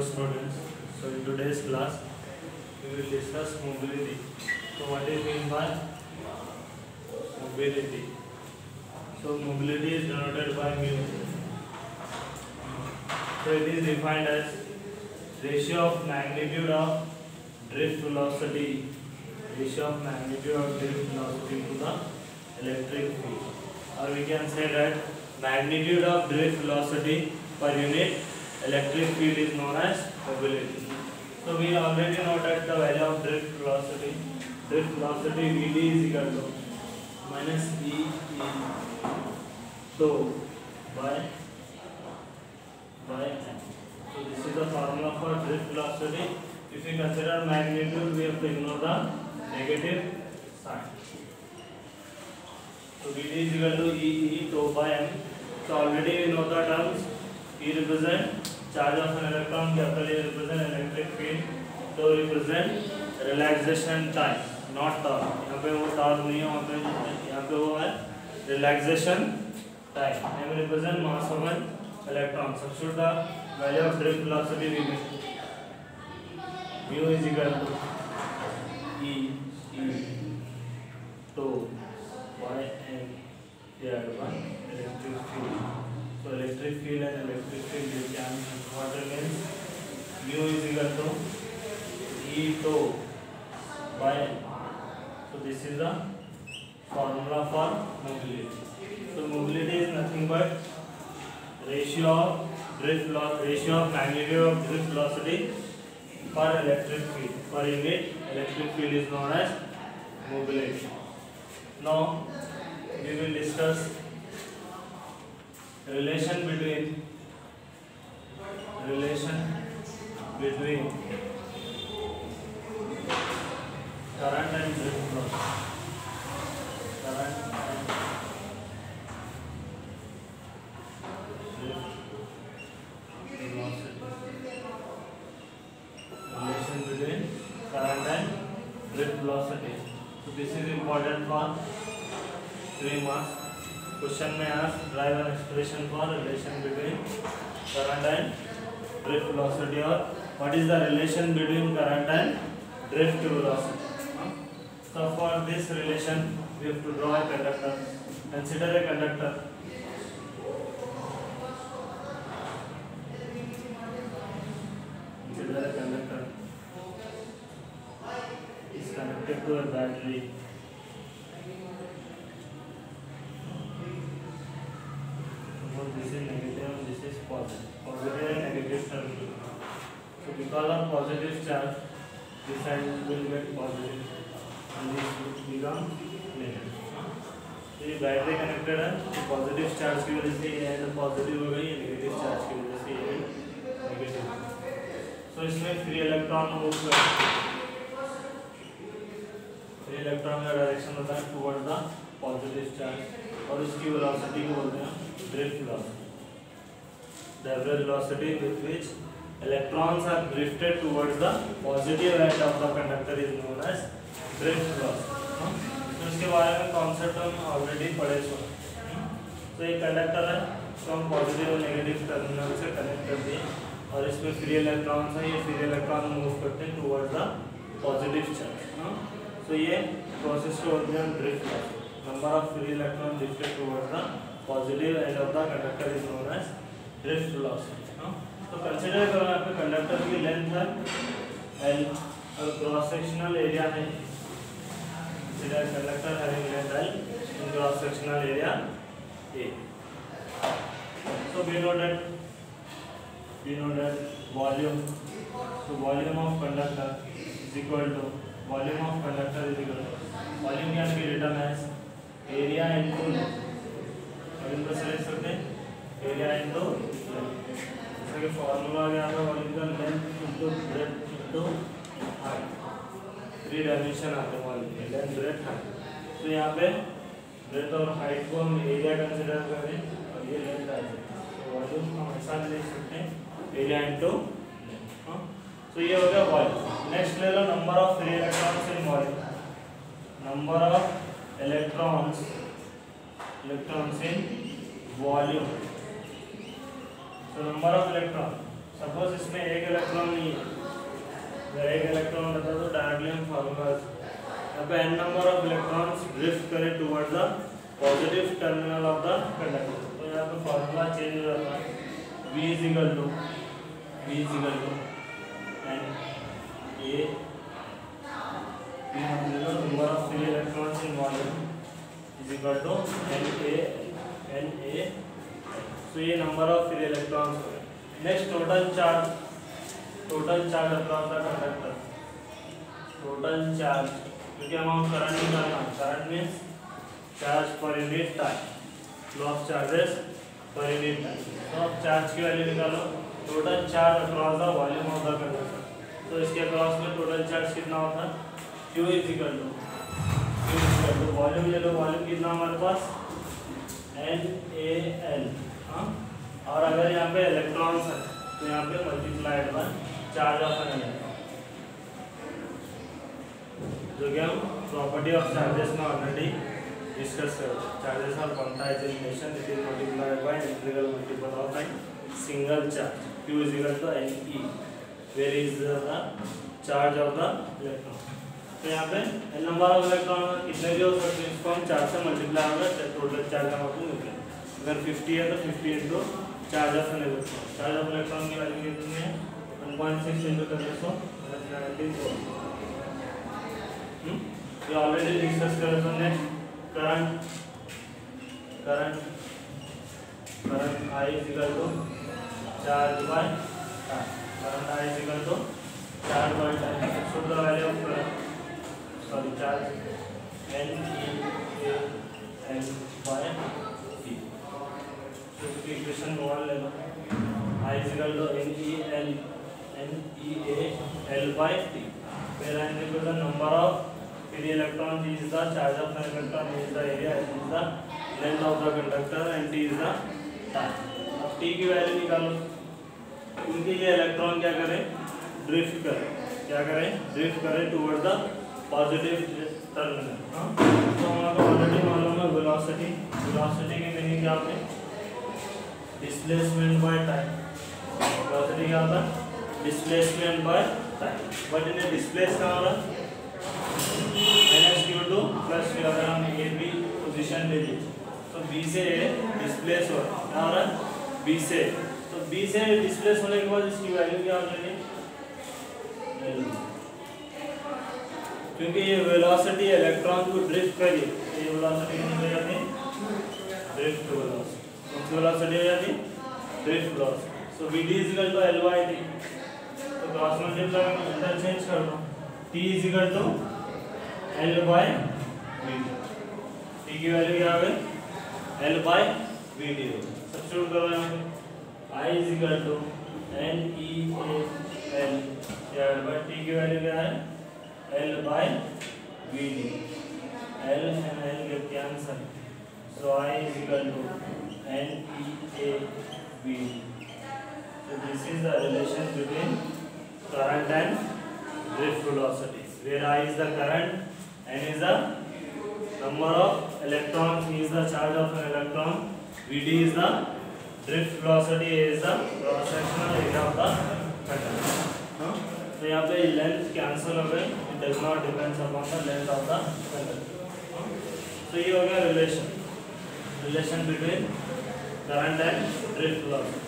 students. So in today's class we will discuss mobility. So what is meant by mobility? So mobility is denoted by mu. So it is defined as ratio of magnitude of drift velocity, ratio of magnitude of drift velocity to the electric field, or we can say that magnitude of drift velocity per unit electric field is known as mobility. So we already know that the value of drift velocity Vd is equal to minus E tau by m. So this is the formula for drift velocity. If we consider magnitude, we have to ignore the negative sign. So Vd is equal to E tau by m. So already we know the terms. E represent charge of an electron, capital A represent electric field, tau represent relaxation time, not torque. यहाँ पे वो torque नहीं है, वहाँ पे यहाँ पे वो है relaxation time. M represent mass of an electron. Substitute the value of drift velocity we get. Mu is equal to E tau by m divided by electric field. So electric field and electric field you can what means mu is equal to E tau by m. So this is the formula for mobility. So mobility is nothing but ratio of magnitude of drift velocity per electric field. Per unit electric field is known as mobility. Now we will discuss relation between current and drift velocity. Current and drift velocity. Relation between current and drift velocity. So this is important for 3 marks. Question may ask drive an expression for relation between current and drift velocity, or what is the relation between current and drift velocity. So for this relation we have to draw a conductor. Consider a conductor. Consider a conductor is connected to a battery. This is negative and this is positive. Positive and negative terminal. So because of positive charge, this side will get positive and this will become negative. So ये battery connected है, तो positive charge की वजह से ये and positive हो गई, negative charge की वजह से ये नेगेटिव. So इसमें फ्री इलेक्ट्रॉन मूव कर, फ्री इलेक्ट्रॉन का डायरेक्शन होता है टुवर्ड द पॉजिटिव चार्ज और इसकी वेलोसिटी को बोलते हैं drift velocity. The average velocity with which electrons are drifted towards the positive end of the conductor is known as drift velocity. तो इसके बारे में कॉन्सेप्ट हम ऑलरेडी पढ़े सो. तो ये कंडक्टर है, तो हम पॉजिटिव और नेगेटिव टर्मिनल से कनेक्ट कर दिए और इसमें फ्री इलेक्ट्रॉन्स हैं, ये फ्री इलेक्ट्रॉन मूव करते हैं टुवर्ड्स द पॉजिटिव चार्ज. तो ये प्रोसेस को बोलते हैं drift velocity. Number of free electrons drifted towards the positive end of the conductor is known as drift velocity. तो कंसिडर करो यहाँ पे कंडक्टर की लेंथ है L और क्रॉस सेक्शनल एरिया है. Consider conductor having length L and cross sectional area A. So we know that volume. So volume of conductor is equal to volume can be written as area into length. Volume कैसे लिख सकते हैं? Area into length. जैसे कि formula आ गया है volume का length into breadth into height. 3 dimension आते हैं वॉल्यूम के, लेंथ ब्रेड्थ हाइट. तो यहाँ पे ब्रेड्थ और हाइट को हम एरिया कंसीडर करें और ये लेंथ आ जाए, तो वॉल्यूम हम ऐसा लिख सकते हैं एरिया इनटू लेंथ. तो ये हो गया वॉल्यूम. नेक्स्ट ले लो number of free electrons in volume. Number of electrons in volume. So number of electron suppose इसमें एक इलेक्ट्रॉन नहीं है, अगर एक इलेक्ट्रॉन रहता तो डायरेक्टली हम फार्मूला यहाँ पे n number of electrons drift करें towards the positive terminal of the conductor. तो यहाँ पे फार्मूला चेंज हो जाता है, V is equal to n number of free electrons in volume is equal to Na। तो ये नंबर ऑफ फ्री इलेक्ट्रॉन्स हो गए। Next total charge across the conductor, total charge, क्योंकि हम करंट निकालना, current means charge per unit time, flow of charges per unit time. तो अब charge की वैल्यू निकालो, total charge across the volume of the conductor. तो इसके across में टोटल चार्ज कितना होता है, Q is equal to volume ले लो, वॉल्यूम कितना हमारे पास NaL। हाँ, और अगर यहाँ पे इलेक्ट्रॉन्स है तो यहाँ पे multiplied by charge of an electron, जो कि हम प्रॉपर्टी ऑफ चार्जेस में ऑलरेडी डिस्कस कर रहे हैं। Charges are quantized in nature, it is multiplied by integral multiple of an single charge. Q is equal to Ne, where is the charge of the electron. तो यहाँ पे n number of electron कितने भी हो सकते हैं, इसको हम 4 से मल्टीप्लाई होगा, टोटल चार्ज का मतलब निकले। अगर 50 है तो 50 into charge of an electron, charge of electron की वैल्यू कितनी है 1.6 इंटू 10⁻⁴। ये ऑलरेडी डिस्कस कर रहे थे। Next current I is equal to charge by time, current I is equal to charge by time. So the value of current, sorry charge NeAL by T। तो इसकी equation 1 ले लो, I is equal to NeAL by T, where n is the number of free electrons, is the charge of the electron, is the area, is the length of the conductor, and T is the time। अब T की value निकालो, क्योंकि ये electron क्या करें, drift करें toward the positive terminal. हाँ, तो हमारा ऑलरेडी मालूम है वेलोसिटी की मीनिंग क्या होती है, डिस्प्लेसमेंट बाय टाइम। वेलोसिटी क्या होता है, डिस्प्लेसमेंट बाय टाइम। बट इन्हें डिस्प्लेस कहाँ हो रहा है, -q2 + q। अगर हम ए बी पोजीशन ले ली तो बी से डिस्प्लेस हो रहा है, क्या हो रहा है, बी से। तो बी से डिस्प्लेस होने के बाद इसकी वैल्यू क्या हो जाएगी, क्योंकि ये वेलोसिटी इलेक्ट्रॉन को ड्रिफ्ट करी, ये वेलोसिटी कितनी हो जाती है, ड्रिफ्ट वेलोसिटी। कौन सी वेलोसिटी हो जाती है, drift velocity. So Vd is equal to L/T। तो क्रॉस मल्टीप्लाई में इंटरचेंज कर दो, T is equal to L/Vd। T की वैल्यू क्या है, L/Vd। सब्स्टिट्यूट करो यहाँ पे, I is equal to NeAL divided by T की वैल्यू क्या है, L/Vd। L and L get cancel, so I is equal to NeAVd। So this is the relation between current and drift velocity, where I is the current, N is the number of electrons, E is the charge of an electron, Vd is the drift velocity, A is the cross sectional area of the conductor। तो यहाँ पे length cancel हो गए, it does not depends upon the length of the conductor. तो ये हो गया relation between current and drift velocity.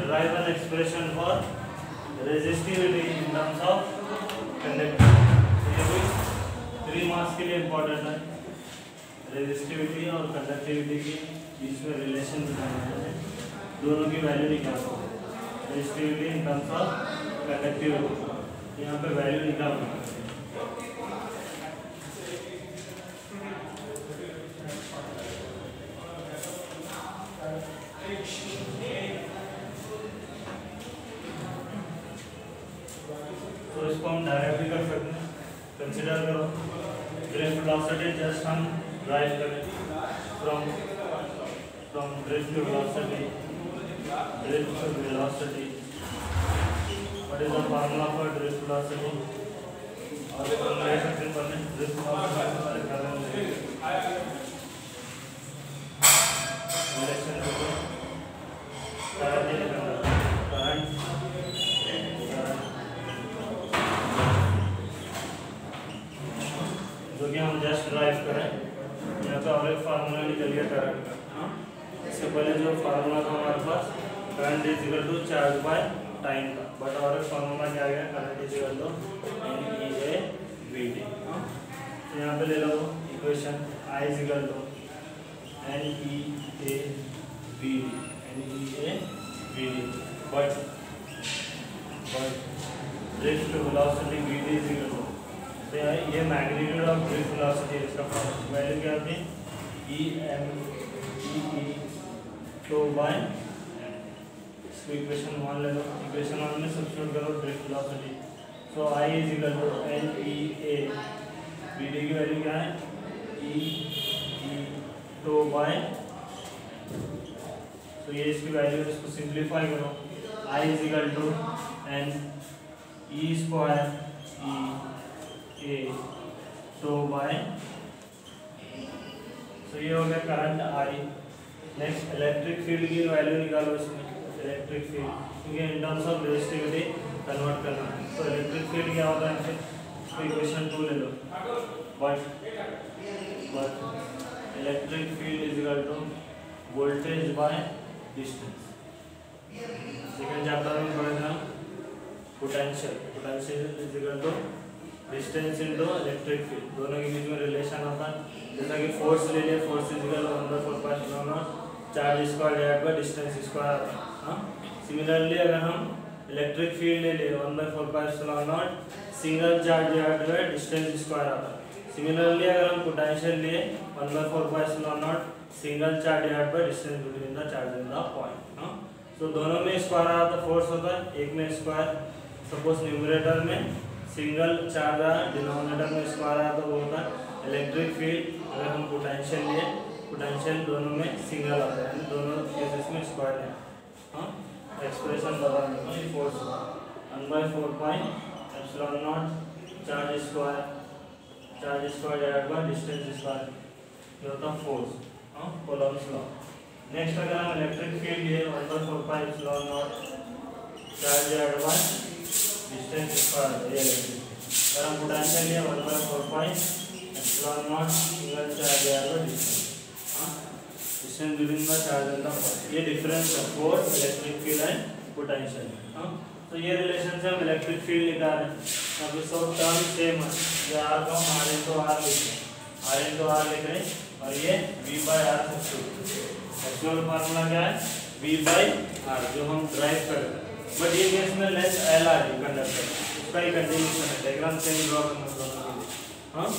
Derive an expression for resistivity in terms of conductivity। भी मास के लिए इम्पोर्टेंट है, रेजिस्टिविटी और कंडक्टिविटी के बीच में रिलेशन बताना है, दोनों की वैल्यू निकालना है, resistivity in terms of conductivity, यहाँ पे वैल्यू निकालना है। तो इसको हम डायरेक्ट भी कर सकते हैं, कंसिडर करो ड्रिफ्ट वेलोसिटी जस्ट हम ड्राइव करें from drift to velocity, drift to velocity, what is the formula for drift velocity, और हम ले सकते हैं पहले ड्रिफ्ट वेलोसिटी जो कि हम जस्ट ड्राइव करें, यहाँ पे और एक फार्मूला निकल गया करंट का। इससे पहले जो फार्मूला था हमारे पास current is equal to charge by time का, बट और एक फार्मूला क्या गया, current is equal to NEA/VT। तो यहाँ पे ले लो equation I is equal to NEA/VT, but drift velocity VT is equal to, तो ये मैग्नीट्यूड ऑफ ड्रिफ्ट वेलोसिटी, इसका वैल्यू क्या होती है, EME तो बाय, इसको इक्वेशन 1 ले लो, इक्वेशन 1 में सब्स्टिट्यूट करो drift velocity, so I is equal to NEA/VT की वैल्यू क्या है, EE तो बाय, तो ये इसकी वैल्यू, इसको सिंप्लीफाई करो, I is equal to NE square E A तो बाय, तो ये हो गया current I। Next electric field की वैल्यू निकालो इसमें, इलेक्ट्रिक फील्ड, क्योंकि in terms of resistivity convert करना है, तो इलेक्ट्रिक फील्ड क्या होता है, फिर इक्वेशन 2 ले लो, but electric field is equal to voltage by distance. Second chapter में पढ़े थे potential is equal to distance into electric field, दोनों के बीच में रिलेशन होता है। जैसा कि फोर्स ले लिया, force is equal to 1/4 charge square divided by distance square. हां, सिमिलरली अगर हम इलेक्ट्रिक फील्ड ले ले 1/4 single charge divided by distance square आता है। सिमिलरली अगर हम पोटेंशियल लिए 1/4 single charge divided by distance between the charge and the point. हां, तो दोनों में स्क्वायर आता है, फोर्स होता है, एक में स्क्वायर, सपोज न्यूमरेटर में सिंगल चार्ज आया, डिनोमिनेटर में स्क्वायर आया, तो वो होता है इलेक्ट्रिक फील्ड। अगर हम पोटेंशियल लिए, पोटेंशियल दोनों में सिंगल आता है, दोनों केसेस में स्क्वायर है। हाँ, एक्सप्रेशन बता देता हूँ, force 1/4 epsilon naught charge square divided by distance square, ये होता है फोर्स। हाँ, कूलम्ब्स लॉ। नेक्स्ट अगर हम इलेक्ट्रिक फील्ड लिए 1/4 epsilon naught charge divided by distance square, ये इलेक्ट्रिक। अगर हम पोटेंशियल लिए 1/4 epsilon naught single charge divided by distance, हां, distance between the charge and the point, ये डिफरेंस है for electric field and potential. हां, तो ये रिलेशन से हम इलेक्ट्रिक फील्ड निकाल रहे हैं। अब सब टर्म सेम है, ये r को हम r into r लिख रहे हैं, और ये v/r सब्स्टिट्यूट। एक्चुअल फार्मूला क्या है, v/r, जो हम ड्राइव कर रहे हैं। बट ये केस में लेंथ L आ रही कंडक्टर, उसका ही कंटिन्यूएशन है, डायग्राम सेम ड्रॉ करना दोनों के लिए। हां,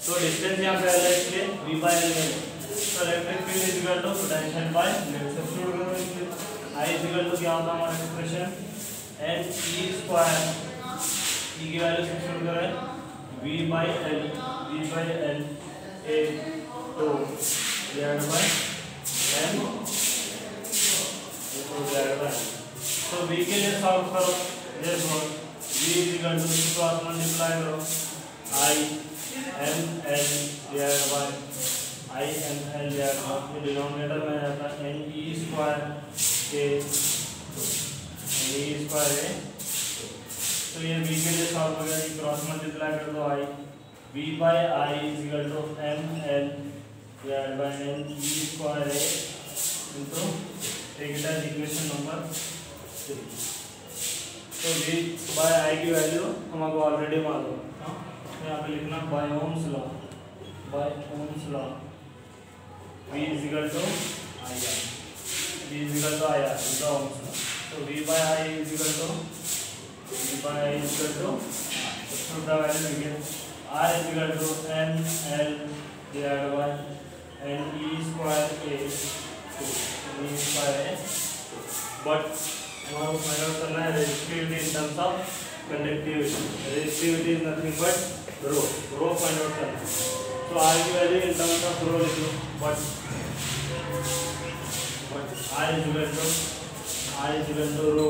तो डिस्टेंस यहां पे L है, इसलिए v/L है। तो electric field is equal to potential by length, substitute करो इसलिए I इज इक्वल टू क्या होता है हमारा एक्सप्रेशन, NE स्क्वायर, E की वैल्यू सब्स्टिट्यूट करें, v/L A तो divided by m divided by, तो v के लिए सॉल्व करो, देखो v is equal to cross multiply करो I m l divided by denominator में जाता है NE स्क्वायर के NE स्क्वायर है, तो ये v के लिए सॉल्व हो गया, क्रॉस मल्टीप्लाई कर दो I, v/I is equal to ml divided by NE square है into, take it as equation number 3। तो v/I की वैल्यू हमको ऑलरेडी मालूम है। इसमें यहाँ पे लिखना by Ohm's law, by Ohm's law V is equal to IR, V is equal to IR is the Ohm's law. So V by I is equal to substitute the value again. R is equal to NL divided by NE square A, NE square A. But हमारा find out करना है resistivity in terms of conductivity. Resistivity is nothing but rho find out करना है. तो R की वैल्यू in terms of rho लिख लो. But R is equal to rho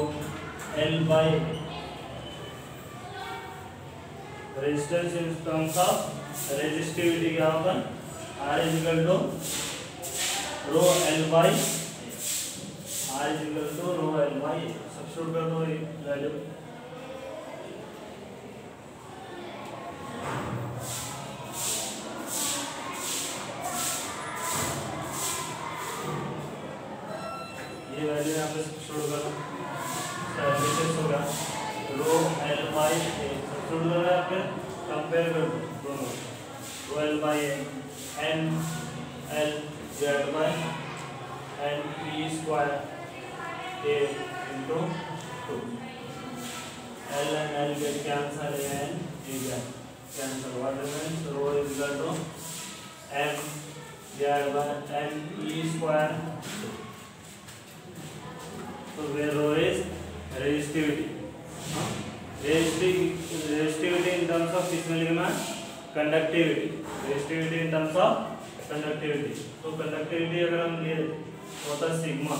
L by resistance in terms of resistivity क्या होगा. R is equal to rho L by R is equal to rho L by substitute कर दो value. ये value यहाँ पे substitute करो. Services होगा रो L by A substitute करो. यहाँ पे कंपेयर कर दो दोनों. रो L by A N L divided by N E square A into 2. L and L get cancel, A and A get cancel. What remains? Rho is equal to M divided by N E square. So where rho is resistivity. Resistivity in terms of किसमें लिखना है? Conductivity. Resistivity in terms of conductivity. So conductivity अगर हम लिए तो होता है sigma.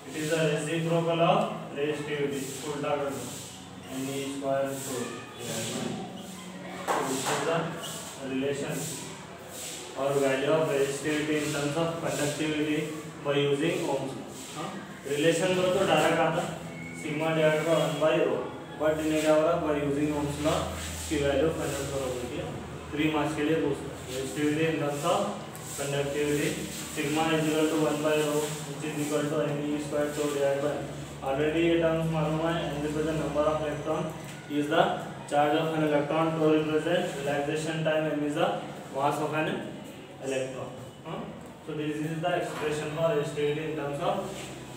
It is a reciprocal of resistivity. उल्टा कर दो. NE square to so this is the relation or value of resistivity in terms of conductivity by using Ohm's law. Relation करो तो डायरेक्ट आता sigma divided by 1 by rho. But इन्हें क्या हो रहा बाय यूजिंग ओम्स लॉ की value find out करोगे. 3 marks के लिए दूसरा resistivity in terms of conductivity. Sigma is equal to 1 by rho which is equal to NE square tau divided by already ये टर्म्स मालूम है. n represent number of electron, is the charge of an electron, tau represent relaxation time, m is the mass of an electron. So this is the expression for resistivity in terms of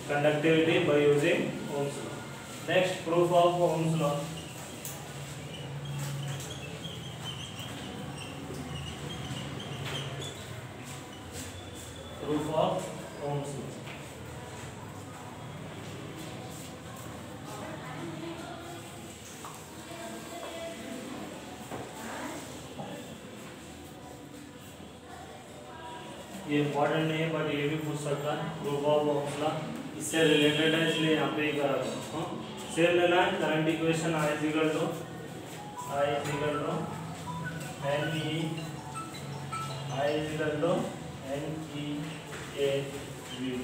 conductivity by using Ohm's law. Next, proof of Ohm's law. Proof of Ohm's law. ये important नहीं है but ये भी पूछ सकता है. Proof of Ohm's law इससे related है इसलिए यहाँ पे ही करा था. सेम लेना है current equation. I is equal to NE A VD.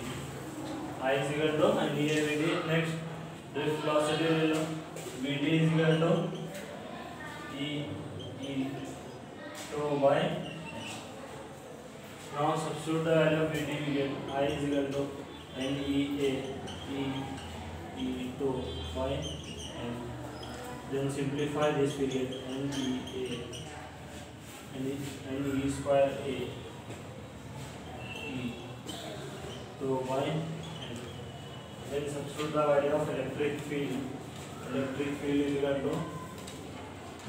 I is equal to NE A VD. next drift velocity ले लो. VD is equal to E rho by. Now substitute the value of VD we get. I is equal to NE A E2 by N. Then simplify this we get NE square A E2 by N. Then substitute the value of electric field. Electric field is equal to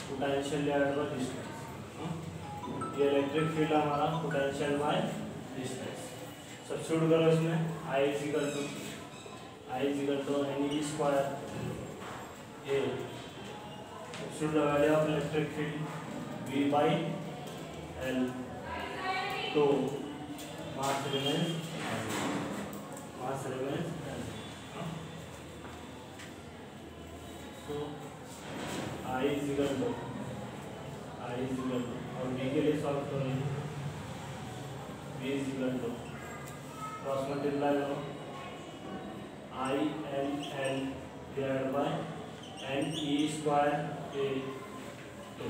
potential divided by distance. ये electric field हमारा potential by distance. Substitute करो इसमें. I is equal to NE square A. Substitute the value of electric field V by L. तो mass remains L. So I is equal to और v के लिए solve करेंगे. v is equal to cross multiply करो. I N divided by NE square A2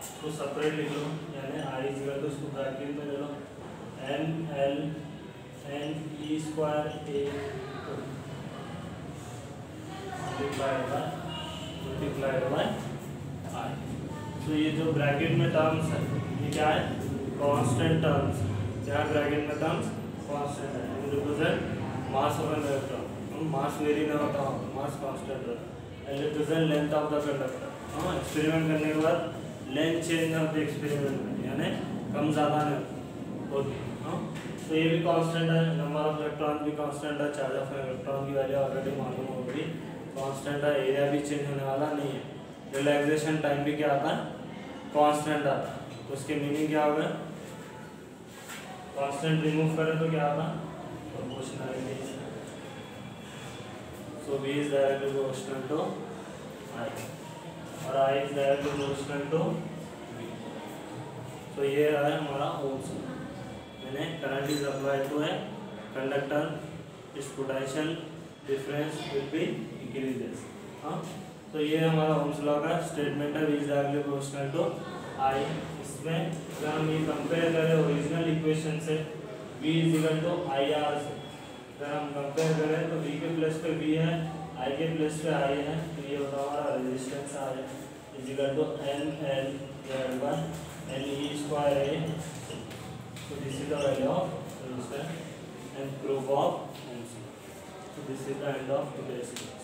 इसको separate लिख लो. यानी I is equal to इसको ब्रैकेट में ले लो. NE square A2 multiplied by आई। तो ये जो ब्रैकेट में टर्म्स है ये क्या है, कांस्टेंट टर्म्स। यहाँ ब्रैकेट में टर्म्स कांस्टेंट है, represent mass of an electron. Mass vary नहीं होता, मास कांस्टेंट रहता है। Represent length of the conductor. हाँ, एक्सपेरिमेंट करने के बाद लेंथ चेंज होती है एक्सपेरिमेंट में, यानी कम ज़्यादा नहीं होती। हाँ, तो ये भी कांस्टेंट है। नंबर ऑफ इलेक्ट्रॉन भी कांस्टेंट है। चार्ज ऑफ इलेक्ट्रॉन की वैल्यू ऑलरेडी मालूम होगी, कांस्टेंट है। एरिया भी चेंज होने वाला नहीं है। रिलैक्सेशन टाइम भी क्या आता है, कांस्टेंट आता है। तो उसके मीनिंग क्या होगा, कांस्टेंट रिमूव करें तो क्या आता है, proportionality. So V is directly proportional to I और I is directly proportional to V। तो ये है हमारा ओम्स लॉ। मैंने current is applied to a conductor, it's potential difference will be increases. हाँ, तो ये हमारा ओम्स लॉ का स्टेटमेंट है, V is directly proportional to I। इसमें अगर हम ये कंपेयर करें ओरिजिनल इक्वेशन से, V is equal to IR से, अगर हम कंपेयर करें तो V के प्लेस पे V है, I के प्लेस पे I है, तो ये होता हमारा resistance R is equal to NL divided by LE square A। So this is the value of resistance and proof of Ohm's law. So this is the end of today's class.